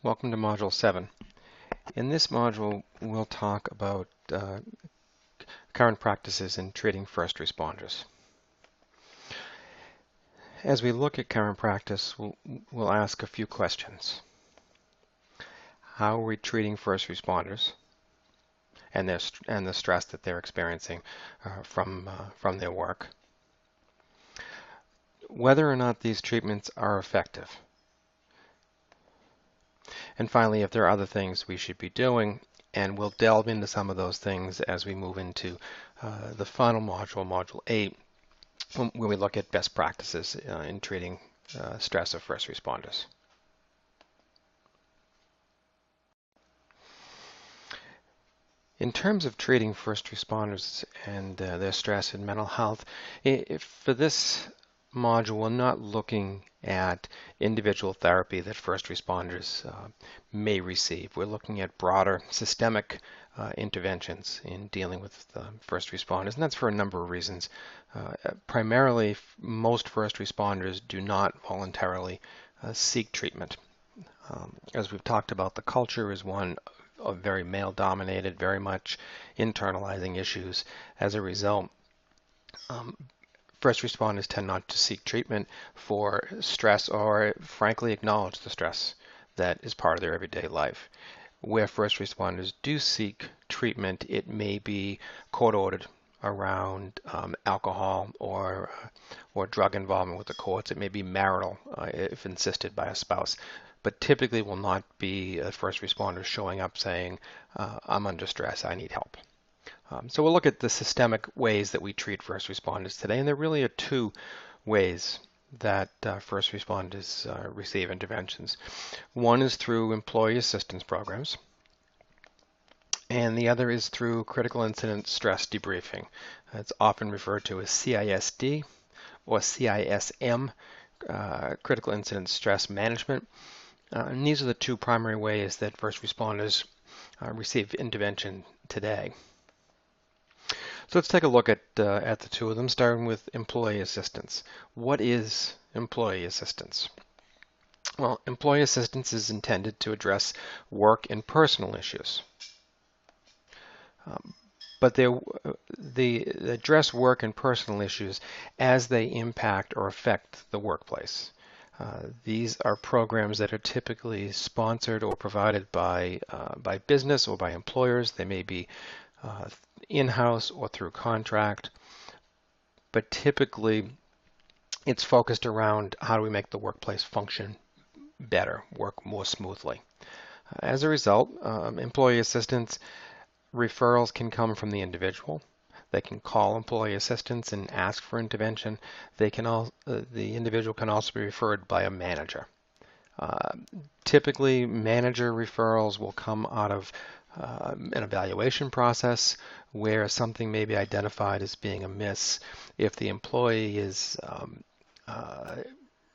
Welcome to Module 7. In this module, we'll talk about current practices in treating first responders. As we look at current practice, we'll ask a few questions. How are we treating first responders and the stress that they're experiencing from their work? Whether or not these treatments are effective. And finally, if there are other things we should be doing, and we'll delve into some of those things as we move into the final module, Module 8, when we look at best practices in treating stress of first responders. In terms of treating first responders and their stress and mental health, for this module, we're not looking at individual therapy that first responders may receive. We're looking at broader systemic interventions in dealing with first responders, and that's for a number of reasons. Primarily, most first responders do not voluntarily seek treatment. As we've talked about, the culture is one of very male-dominated, very much internalizing issues. As a result, first responders tend not to seek treatment for stress or frankly acknowledge the stress that is part of their everyday life. Where first responders do seek treatment, it may be court-ordered around alcohol or drug involvement with the courts. It may be marital if insisted by a spouse, but typically will not be a first responder showing up saying, I'm under stress, I need help. So we'll look at the systemic ways that we treat first responders today, and there really are two ways that first responders receive interventions. One is through employee assistance programs, and the other is through critical incident stress debriefing. It's often referred to as CISD or CISM, critical incident stress management. And these are the two primary ways that first responders receive intervention today. So let's take a look at the two of them, starting with employee assistance. What is employee assistance? Well, employee assistance is intended to address work and personal issues. But they address work and personal issues as they impact or affect the workplace. These are programs that are typically sponsored or provided by business or by employers. They may be in-house or through contract, but typically it's focused around how do we make the workplace function better, work more smoothly. As a result, employee assistance referrals can come from the individual. They can call employee assistance and ask for intervention. The individual can also be referred by a manager. Typically, manager referrals will come out of an evaluation process where something may be identified as being amiss. If the employee is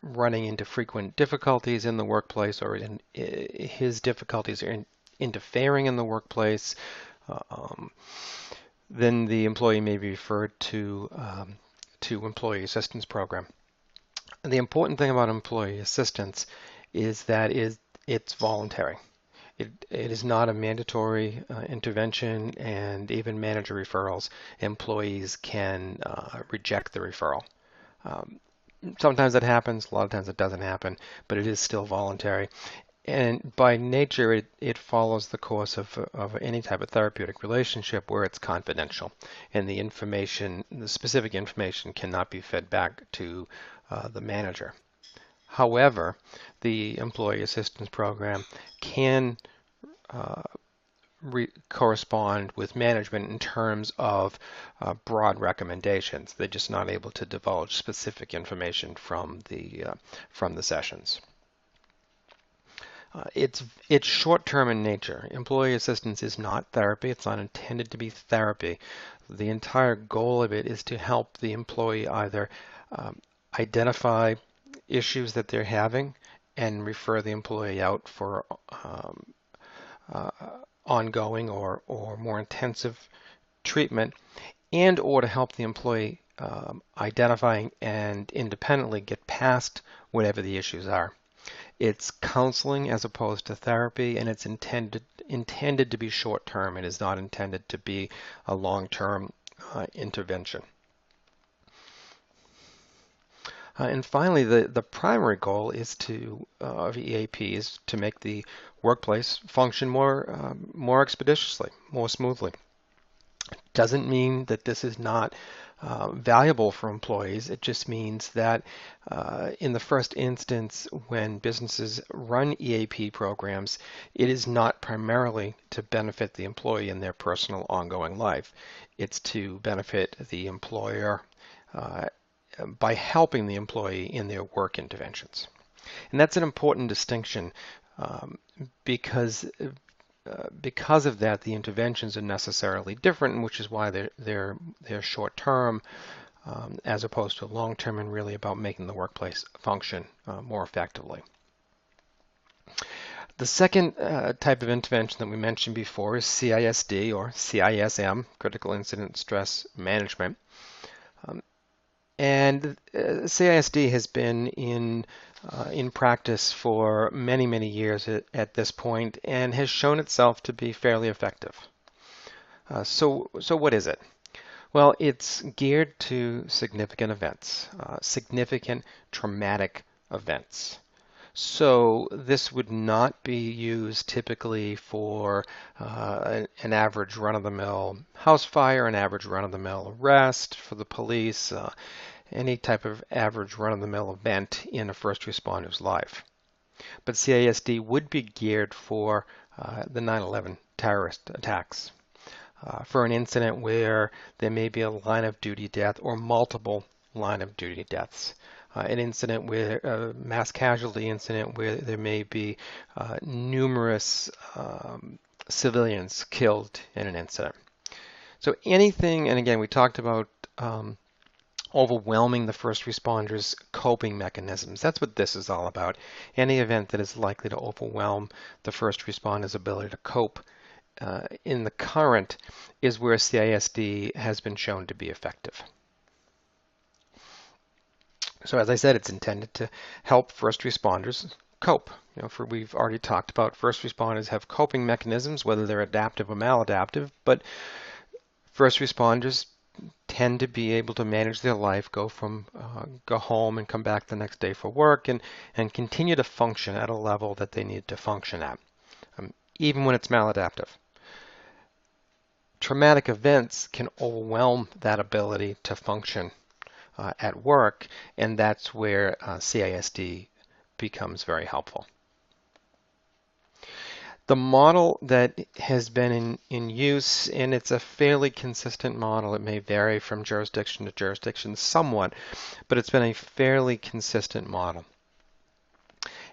running into frequent difficulties in the workplace, or his difficulties are interfering in the workplace, then the employee may be referred to employee assistance program. And the important thing about employee assistance is that it's voluntary. It is not a mandatory intervention, and even manager referrals, employees can reject the referral. Sometimes that happens, a lot of times it doesn't happen, but it is still voluntary. And by nature, it follows the course of any type of therapeutic relationship where it's confidential, and the specific information cannot be fed back to the manager. However, the employee assistance program can correspond with management in terms of broad recommendations. They're just not able to divulge specific information from the sessions. It's short-term in nature. Employee assistance is not therapy. It's not intended to be therapy. The entire goal of it is to help the employee either identify issues that they're having and refer the employee out for ongoing or more intensive treatment, and or to help the employee identifying and independently get past whatever the issues are. It's counseling as opposed to therapy, and it's intended to be short term. It is not intended to be a long-term intervention. And finally, the primary goal is of EAP is to make the workplace function more expeditiously, more smoothly. Doesn't mean that this is not valuable for employees. It just means that in the first instance, when businesses run EAP programs, it is not primarily to benefit the employee in their personal ongoing life. It's to benefit the employer by helping the employee in their work interventions. And that's an important distinction because of that, the interventions are necessarily different, which is why they're short term as opposed to long term, and really about making the workplace function more effectively. The second type of intervention that we mentioned before is CISD or CISM, Critical Incident Stress Management. And CISD has been in practice for many, many years at this point and has shown itself to be fairly effective. So what is it? Well, it's geared to significant events, significant traumatic events. So this would not be used typically for an average run-of-the-mill house fire, an average run-of-the-mill arrest for the police, any type of average run-of-the-mill event in a first responder's life. But CISD would be geared for the 9/11 terrorist attacks, for an incident where there may be a line of duty death or multiple line of duty deaths. An incident where a mass casualty incident where there may be numerous civilians killed in an incident. So anything, and again, we talked about overwhelming the first responders' coping mechanisms. That's what this is all about. Any event that is likely to overwhelm the first responders' ability to cope in the current is where CISD has been shown to be effective. So as I said, it's intended to help first responders cope. We've already talked about first responders have coping mechanisms, whether they're adaptive or maladaptive, but first responders tend to be able to manage their life, go home and come back the next day for work, and continue to function at a level that they need to function at, even when it's maladaptive. Traumatic events can overwhelm that ability to function at work, and that's where CISD becomes very helpful. The model that has been in use, and it's a fairly consistent model, it may vary from jurisdiction to jurisdiction somewhat, but it's been a fairly consistent model.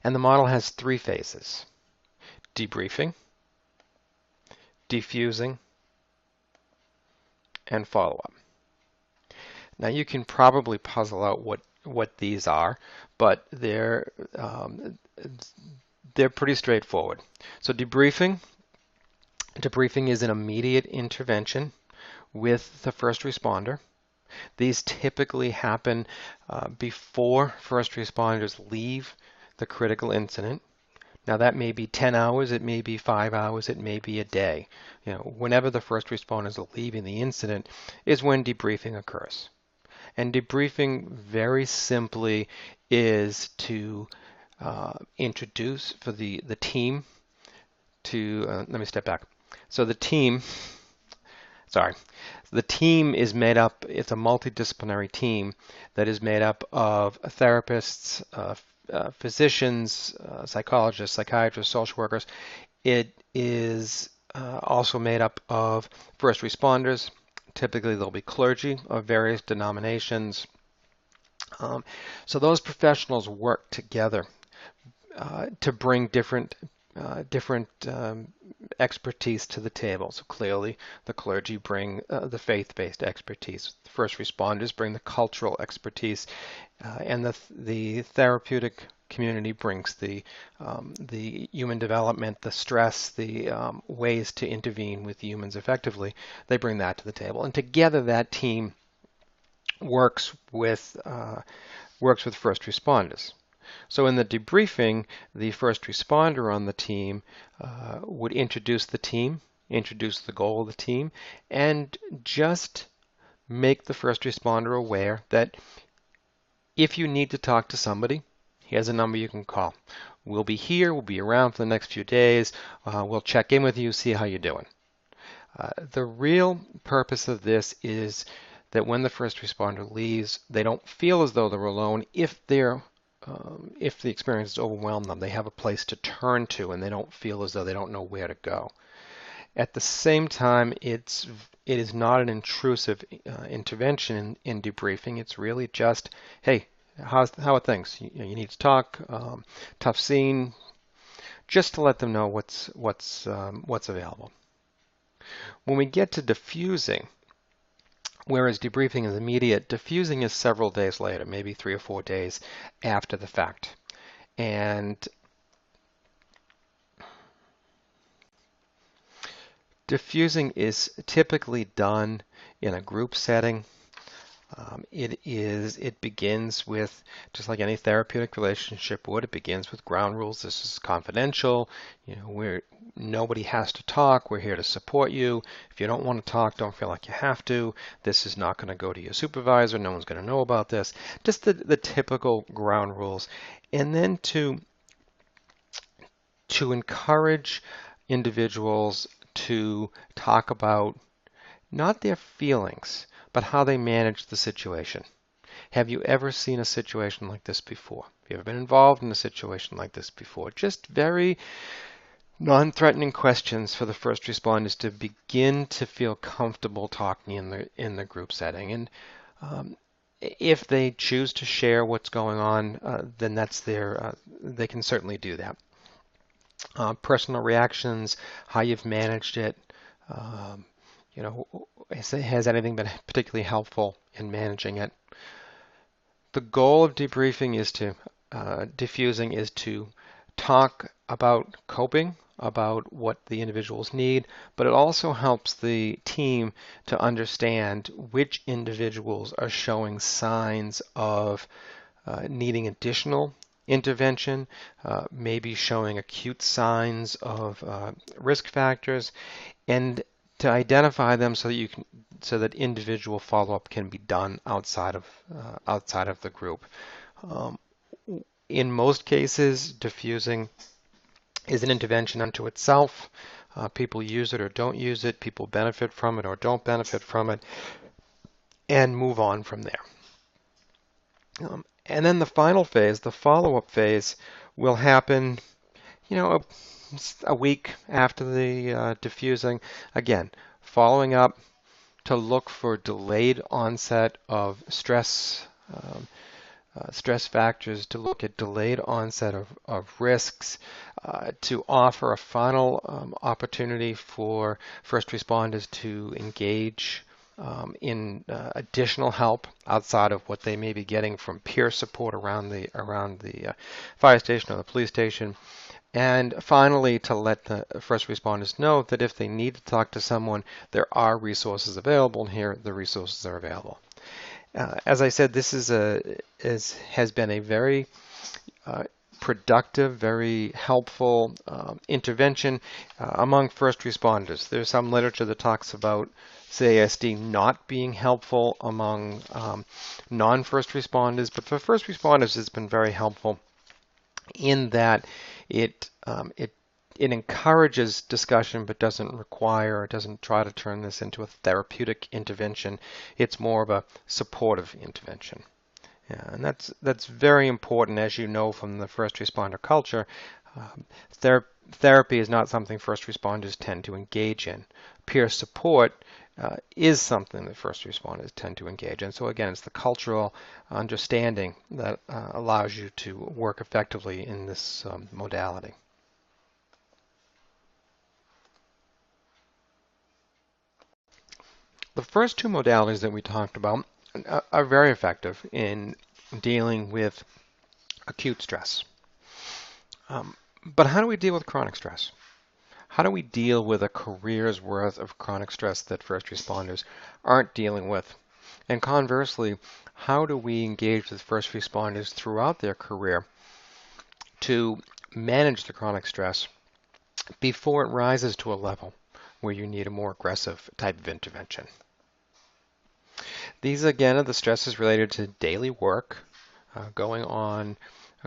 And the model has three phases: debriefing, defusing, and follow-up. Now you can probably puzzle out what these are, but they're pretty straightforward. So debriefing is an immediate intervention with the first responder. These typically happen before first responders leave the critical incident. Now that may be 10 hours, it may be 5 hours, it may be a day. Whenever the first responders are leaving the incident is when debriefing occurs. And debriefing very simply is to introduce for the team to, let me step back. So the team is made up, it's a multidisciplinary team that is made up of therapists, physicians, psychologists, psychiatrists, social workers. It is also made up of first responders. Typically there'll be clergy of various denominations. So those professionals work together to bring different expertise to the table. So clearly the clergy bring the faith-based expertise. The first responders bring the cultural expertise, and the therapeutic community brings the human development, the stress, the ways to intervene with humans effectively. They bring that to the table, and together that team works with first responders. So in the debriefing, the first responder on the team would introduce the team, introduce the goal of the team, and just make the first responder aware that if you need to talk to somebody, here's a number you can call. We'll be here, we'll be around for the next few days, we'll check in with you, see how you're doing. The real purpose of this is that when the first responder leaves, they don't feel as though they're alone if the experience has overwhelmed them. They have a place to turn to, and they don't feel as though they don't know where to go. At the same time, it is not an intrusive intervention in debriefing. It's really just, hey, how are things? You need to talk. Tough scene. Just to let them know what's available. When we get to diffusing, whereas debriefing is immediate, diffusing is several days later, maybe 3 or 4 days after the fact. And diffusing is typically done in a group setting. It begins with, just like any therapeutic relationship would, it begins with ground rules. This is confidential. Nobody has to talk. We're here to support you. If you don't want to talk, don't feel like you have to. This is not going to go to your supervisor. No one's going to know about this. Just the typical ground rules. And then to encourage individuals to talk about not their feelings, but how they manage the situation. Have you ever seen a situation like this before? Have you ever been involved in a situation like this before? Just very non-threatening questions for the first responders to begin to feel comfortable talking in the group setting. And if they choose to share what's going on, then that's they can certainly do that. Personal reactions, how you've managed it. Has anything been particularly helpful in managing it? The goal of debriefing diffusing is to talk about coping, about what the individuals need, but it also helps the team to understand which individuals are showing signs of needing additional intervention, maybe showing acute signs of risk factors, and to identify them so that individual follow-up can be done outside of the group. In most cases, diffusing is an intervention unto itself. People use it or don't use it. People benefit from it or don't benefit from it, and move on from there. And then the final phase, the follow-up phase, will happen, a week after the diffusing. Again, following up to look for delayed onset of stress factors, to look at delayed onset of risks, to offer a final opportunity for first responders to engage in additional help outside of what they may be getting from peer support around the fire station or the police station. And finally, to let the first responders know that if they need to talk to someone, there are resources available, and here the resources are available. As I said, this has been a very productive, very helpful intervention among first responders. There's some literature that talks about CASD not being helpful among non-first responders, but for first responders, it's been very helpful in that it encourages discussion but doesn't try to turn this into a therapeutic intervention. It's more of a supportive intervention. Yeah, and that's very important, as you know from the first responder culture. Therapy is not something first responders tend to engage in. Peer support is something that first responders tend to engage in. So again, it's the cultural understanding that allows you to work effectively in this modality. The first two modalities that we talked about are very effective in dealing with acute stress. But how do we deal with chronic stress? How do we deal with a career's worth of chronic stress that first responders aren't dealing with? And conversely, how do we engage with first responders throughout their career to manage the chronic stress before it rises to a level where you need a more aggressive type of intervention. These again are the stresses related to daily work, going on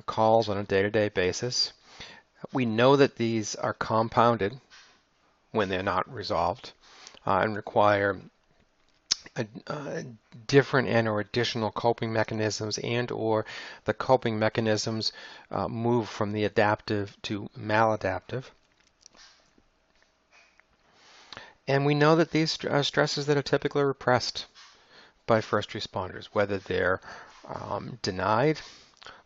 calls on a day-to-day basis. We know that these are compounded when they're not resolved and require different and or additional coping mechanisms, and or the coping mechanisms move from the adaptive to maladaptive. And we know that these are stresses that are typically repressed by first responders, whether they're denied,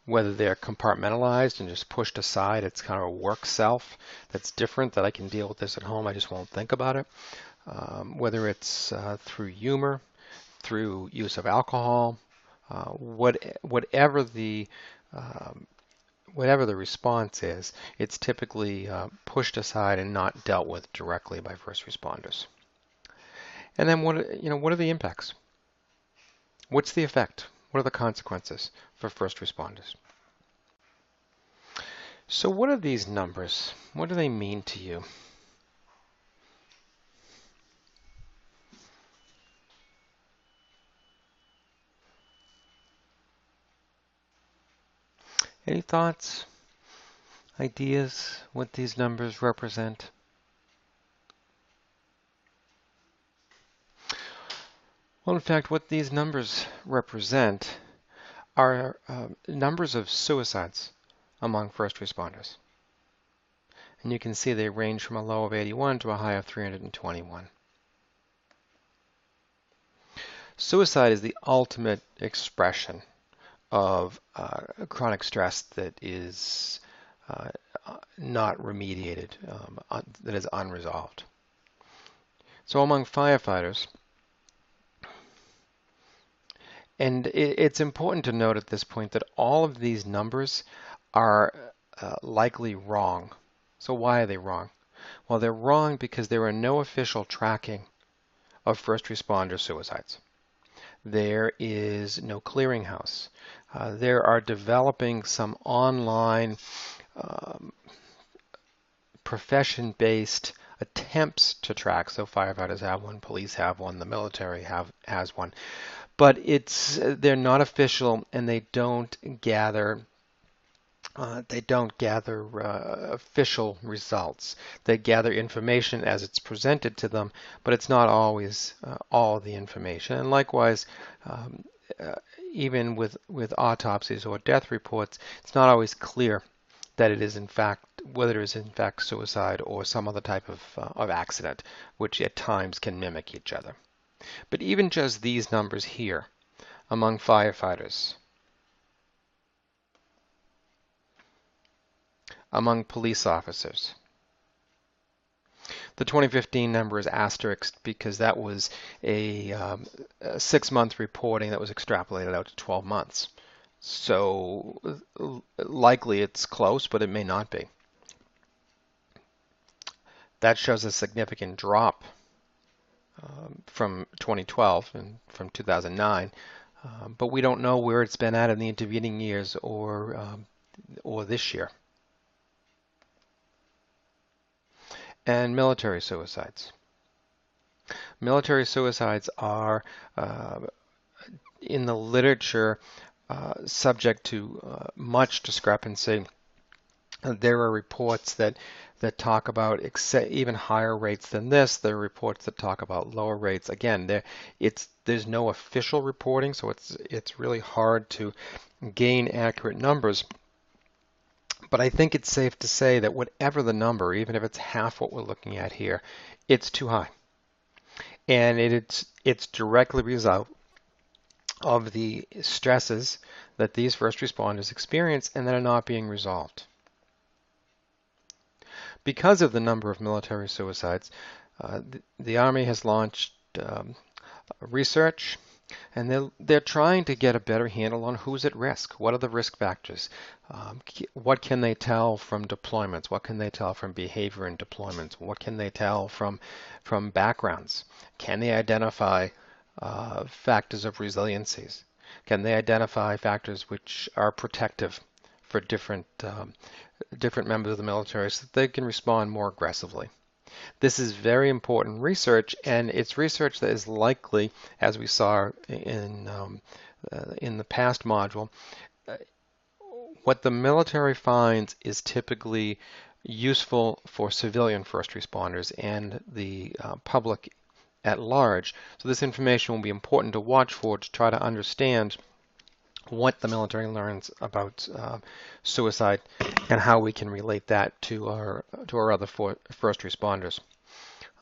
whether they're compartmentalized and just pushed aside. It's kind of a work self that's different, that I can deal with this at home, I just won't think about it. Whether it's through humor, through use of alcohol, whatever the response is, it's typically pushed aside and not dealt with directly by first responders. And then what are the impacts? What's the effect? What are the consequences for first responders? So what are these numbers? What do they mean to you? Any thoughts, ideas, what these numbers represent? Well, in fact, what these numbers represent are numbers of suicides among first responders. And you can see they range from a low of 81 to a high of 321. Suicide is the ultimate expression of chronic stress that is not remediated, that is unresolved. So among firefighters, and it's important to note at this point that all of these numbers are likely wrong. So why are they wrong? Well, they're wrong because there are no official tracking of first responder suicides. There is no clearinghouse. There are developing some online profession-based attempts to track. So firefighters have one, police have one, the military has one. But they're not official, and they don't gather official results. They gather information as it's presented to them, but it's not always all the information. And likewise, even with autopsies or death reports, it's not always clear that it is in fact, whether it is in fact suicide or some other type of accident, which at times can mimic each other. But even just these numbers here among firefighters, among police officers. The 2015 number is asterisked because that was a 6-month reporting that was extrapolated out to 12 months. So likely it's close, but it may not be. That shows a significant drop from 2012 and from 2009, but we don't know where it's been at in the intervening years or this year. And military suicides. Military suicides are, in the literature, subject to much discrepancy. There are reports that talk about even higher rates than this. There are reports that talk about lower rates. Again, there's no official reporting, so it's really hard to gain accurate numbers. But I think it's safe to say that whatever the number, even if it's half what we're looking at here, it's too high. And it's directly a result of the stresses that these first responders experience and that are not being resolved. Because of the number of military suicides, the Army has launched research, and they're trying to get a better handle on who's at risk. What are the risk factors? What can they tell from deployments? What can they tell from behavior in deployments? What can they tell from backgrounds? Can they identify factors of resiliencies? Can they identify factors which are protective for different members of the military so that they can respond more aggressively. This is very important research, and it's research that is likely, as we saw in the past module, what the military finds is typically useful for civilian first responders and the public at large. So this information will be important to watch for to try to understand what the military learns about suicide and how we can relate that to our other first responders.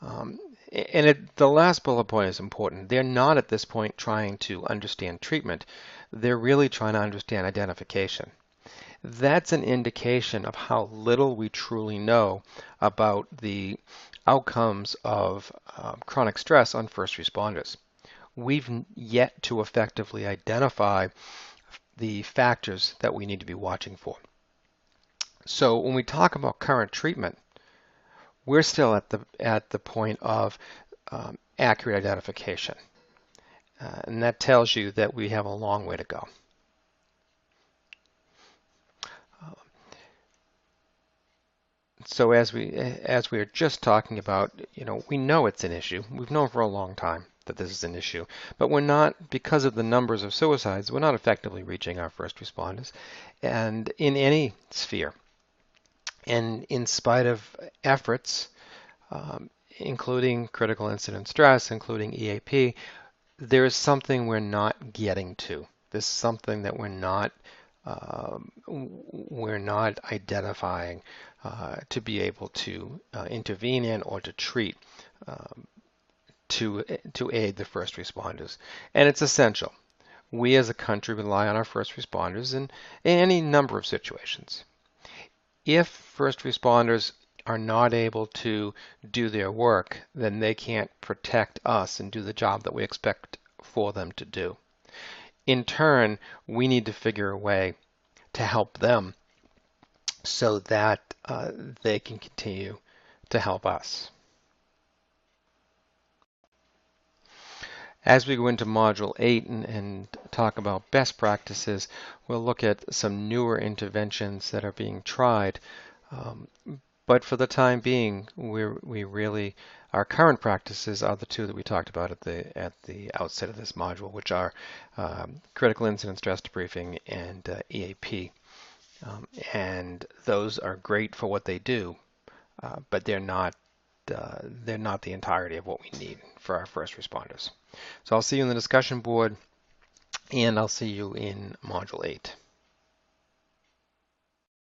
The last bullet point is important. They're not at this point trying to understand treatment. They're really trying to understand identification. That's an indication of how little we truly know about the outcomes of chronic stress on first responders. We've yet to effectively identify the factors that we need to be watching for. So when we talk about current treatment, we're still at the point of accurate identification. And that tells you that we have a long way to go. So as we were just talking about, we know it's an issue. We've known for a long time that this is an issue, but we're not, because of the numbers of suicides, we're not effectively reaching our first responders, and in any sphere. And in spite of efforts, including critical incident stress, including EAP, there is something we're not getting to. This is something that we're not identifying to be able to intervene in or to treat to aid the first responders. And it's essential. We as a country rely on our first responders in any number of situations. If first responders are not able to do their work, then they can't protect us and do the job that we expect for them to do. In turn, we need to figure a way to help them so that they can continue to help us. As we go into Module 8 and talk about best practices, we'll look at some newer interventions that are being tried. But for the time being, our current practices are the two that we talked about at the outset of this module, which are critical incident stress debriefing and EAP. And those are great for what they do, but they're not the entirety of what we need for our first responders. So I'll see you in the discussion board, and I'll see you in Module 8.